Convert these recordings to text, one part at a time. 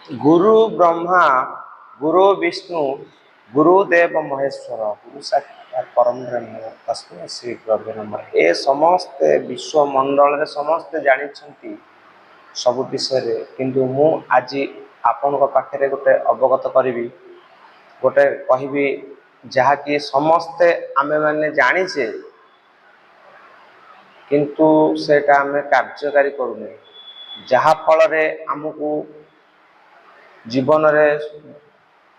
गुरु ब्रह्मा गुरु विष्णु गुरुदेव महेश्वर गुरु साक्षात परम ब्रह्म तस्मै श्री गुरवे नमः। ए समस्ते विश्व मंडल समस्ते जानी सब विषय किंतु मु आज आपण पाखे गोटे अवगत करी गोटे कहबी जहाँकि समस्ते आमे माने जानीचे किंतु सेटा आमे कार्यकारी करूने जहा फल आमको जीवन में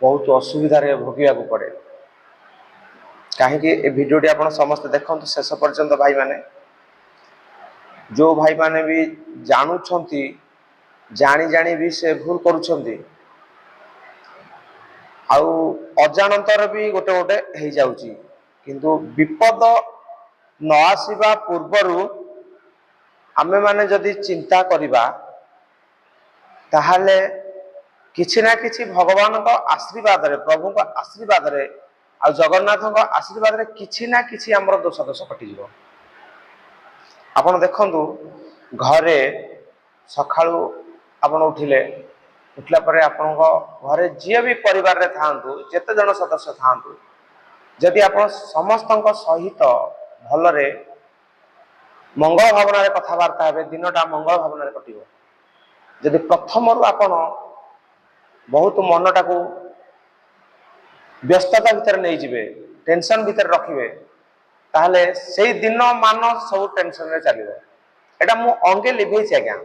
बहुत असुविधा भोगवा पड़े। कहीं भिडियोटी आप समस्त देखु शेष पर्यंत भाई माने जो भाई माने भी जानुछंती जानी जानी भी से भूल करुछंती आउ अजानतर भी गोटे गोटे हो जाउची किंतु विपद न आसीबा पूर्वरु आमे माने जदि चिंता करिबा ताहाले किछि ना किछि भगवान को आशीर्वाद रे प्रभु को आशीर्वाद रे आ जगन्नाथ को आशीर्वाद रे किछि ना किछि हमर दोष दोष कटि जीवो। आपण देखंतु घरे सखाळु आपण उठिला परे आपण घरे जे भी परिवार रे थांतु जेते जन सदस्य थांतु जदि आपण समस्त सहित भलरे मंगल भावना रे कथावार्ता हेबे दिनटा मंगल भावना रे कटिबो। जदि प्रथम रु आपण बहुत मनटा को व्यस्तता भितर नहीं जिवे टेंशन भितर रखिए ताहले से दिन मान सब टेंशन रे चलिए। एटा मु अंगे लिभे आज्ञा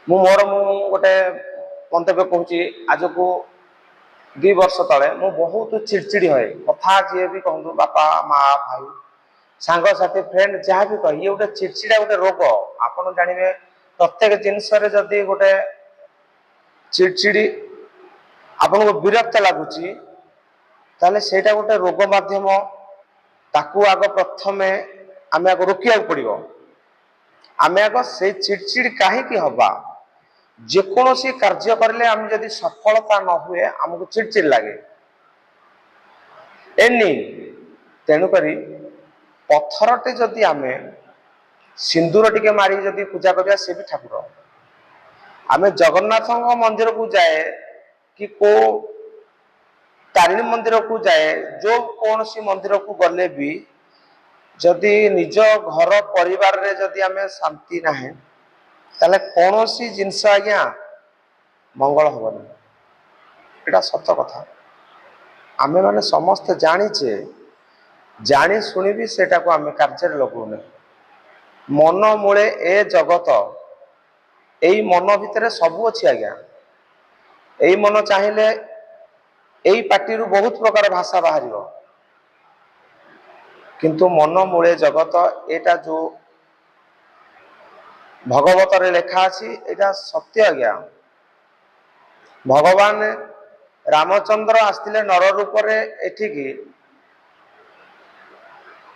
मु गोटे मंतव्य कहूँ आज को 2 वर्ष तले मु बहुत चिड़चिड़ी हुए कथा जी भी कहूँ बापा माँ भाई सांग साथी फ्रेंड जहाँ भी कह ये गोटे चिड़चिड़ा गोटे रोग आपड़ जानवे प्रत्येक जिनस जदि गोटे चिड़चिड़ी आपन को विरक्त लगुच ताले सेटा गोटे रोग माध्यम ताकू आग प्रथमे आमे आग रोकिया पड़ो आमे आग से चिड़चिड़ी कहीं हवा जेकोसी कार्य करले आम जदि सफलता न हुए आमको चिड़चिड़ लगे एनी तेणुक पत्थरटे जदि आमे सिंदूर टिके मारी जदि पूजा करिया से भी ठाकुर आमे जगन्नाथ मंदिर को जाए कि को तारिणी मंदिर को जाए जो कौन सी मंदिर को गले भी जदि निज घर परिवार रे जदि आमे शांति ना ताले कौन सी जिनस आज्ञा मंगल हबनी एटा सत्य कथा। आमे माने समस्त जानीचे जानी सुनी भी सेटा को आमे कार्य लगौने मन मूले ए जगत एई मन भितर सबू अच्छी आज्ञा एई मन चाहिए एई पार्टी बहुत प्रकार भाषा बाहर किंतु मन मूले जगत एटा जो भगवत रे लेखा अछि एटा सत्य आज्ञा। भगवान रामचंद्र आसतिले नर रूप रे एठिकी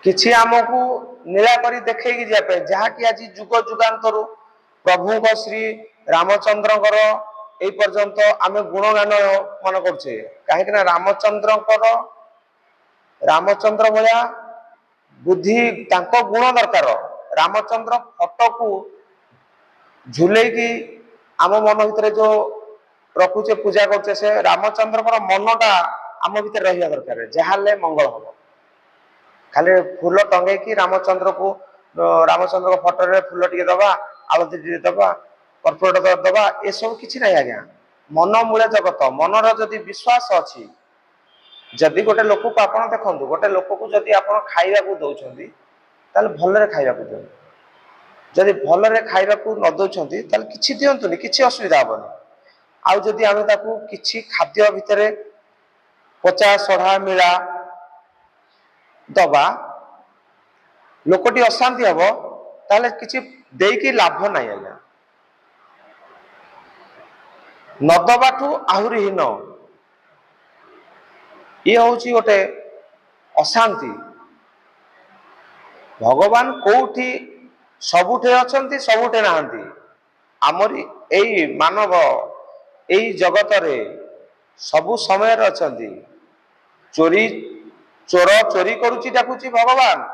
किछि आमको नीला करी देखैकी जापे जहा कि आज जुग जुगांतर प्रभु को श्री रामचंद्र ए पर्यंत आमे गुणगान मन करछे कहीं रामचंद्र भया बुद्धि तांको गुण दरकार रामचंद्र फोटो को झुले की आम मन भितर जो रखुचे पूजा करछे से रामचंद्र मनटा आम भितर रहिया दरकार जहाले मंगल हम खाली फूल टंगे की रामचंद्र को फोटो रे फूल टिके दबा आलती टिके दबा कर्पूर दबा ए सब किछि नहीं आज्ञा। मन मूले जगत मनर जदि विश्वास अच्छी जदि गोटे लोक को आप देखो गोटे लोक को जदि आप खाइबा को दौरान ताल भलरे खाइबा को दियंतु जदि भलरे खाइबा को न दौरान ताल किछि दियंतुनी किछि असुविधा हेबनी आउ जदि आमे ताकू किछि खाद्य भितरे पचा सढ़ा मिला दबा लोकटी अशांति हम ताले किछि देकी लाभ नहीं आज्ञा नदबाठू आहुरी हीन ये हूँ गोटे अशांति। भगवान कोठी सबुठे अछंती सबुठे नाहंती आमरी एई मानव एई जगत रे सबु समय रे अछंती चोरी चोर चोरी करुची डाकुची भगवान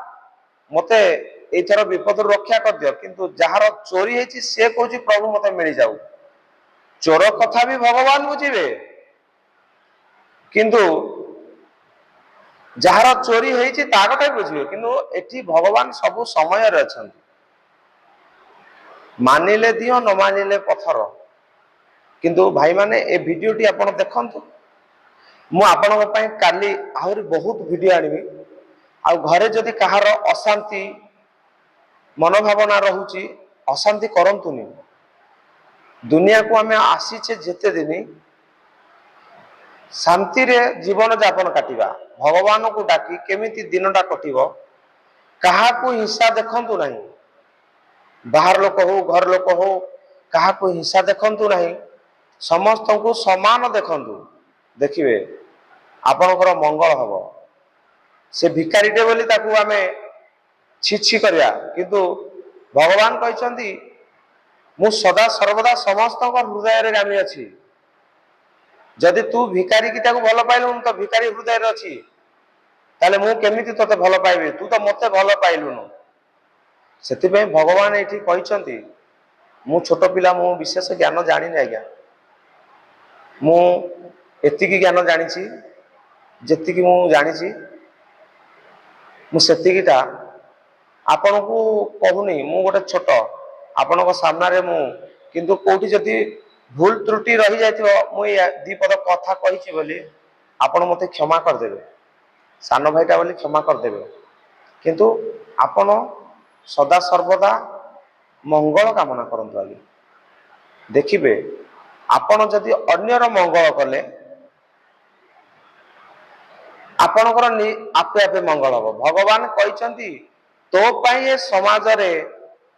मते एथर विपद रक्षा कर दियो किंतु जहार चोरी हेची से कहूची प्रभु मते मिल जाऊ चोर कथा भी भगवान बुझे किंतु जार चोरी होती ता कथा भी बुझे किंतु एटी भगवान सबु समय अच्छा मानिले दियो न मानिले पथर किंतु भाई माने ए वीडियोटी आपण देखंतु मु आपन काली आहरी बहुत वीडियो आनिबी आ घरे जदि कहार अशांति मनोभावना रहुची अशांति करंतुनी दुनिया को आमे आसीचे जेते दिन शांति रे जीवन यापन काटिबा भगवान को डाकी केमिति दिनटा कटिबो कहा को हिंसा देखंतु नहीं बाहर लोक हो घर लोक हो कहा को हिंसा देखंतु नहीं समस्त को समान देखंतु देखिए आपनकर मंगल हब से भिकारीटे बोली ताकू आमे छी करिया किंतु भगवान कहते मु सदा सर्वदा समस्त हृदय रे गामी अच्छी जदि तू भिकारी की ताकू भल पाइलु तो भिकारी हृदय रे अच्छी ताले मु केमिति तोते भल पाइबे तू तो मते भल पाइलुनु सेतिपय भगवान एठी कहते मु छोट पिला मु विशेष ज्ञान जानी आज्ञा मु एतिकी ज्ञान जानी जेतिकी मु जानी मु सेतिकीटा आपण को कहूनी मु गोटे छोट आपण सामने मु किंतु कोठी जदि भूल त्रुटि रही जाइथिबो मु दी पद कथा कहिछि बोली आपण मते क्षमा कर देबे सान भाईटा बोली क्षमा कर देबे किंतु आपण सदा सर्वदा मंगल कामना करंतु आगे देखिबे आपण जदि अन्यर मंगल कले आपणकर आपे आपे मंगल हम भगवान कहते तो पाई ए समाज रे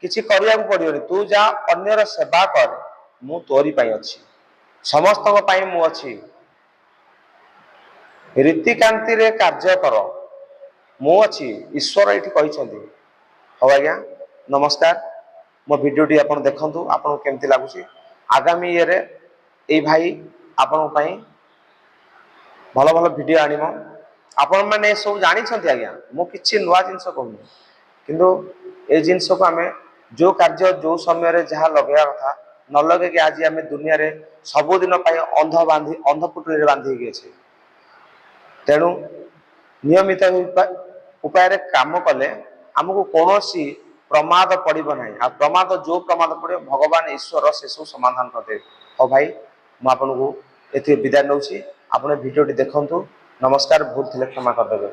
किछि करिया को पड़ियोनी तू जा अन्यर सेवा कर मु तोरी पाई अछि समस्त पाई मु अछि रीतिकांति रे कार्य कर मु अछि ईश्वर एठी कहते हो आज्ञा नमस्कार मो वीडियोटी आपण देखंतु आपण केमति लागुछि आगामी ये रे ए भाई आपण पाई भल भल वीडियो आनिमो आपण माने सब जानी छथि आज्ञा मु किछि नुवा जिंस कहूनी किंतु ए जिंस को आमे जो कार्य जो समय रे जहा लगया कथा न लगे कि आज आमे दुनिया रे सब दिन पाई अंध पुटली रे बांधी गए छे तेणु नियमित उपाय रे काम कले हमको कोनोसी प्रमाद पड़िबो नाही आ प्रमाद जो प्रमाद पड़े भगवान ईश्वर से सब समाधान करते हो भाई मु आपन को एथि विदाय नउछि आपन वीडियोटी देखंतु नमस्कार भूल थिले क्षमा कर देबे।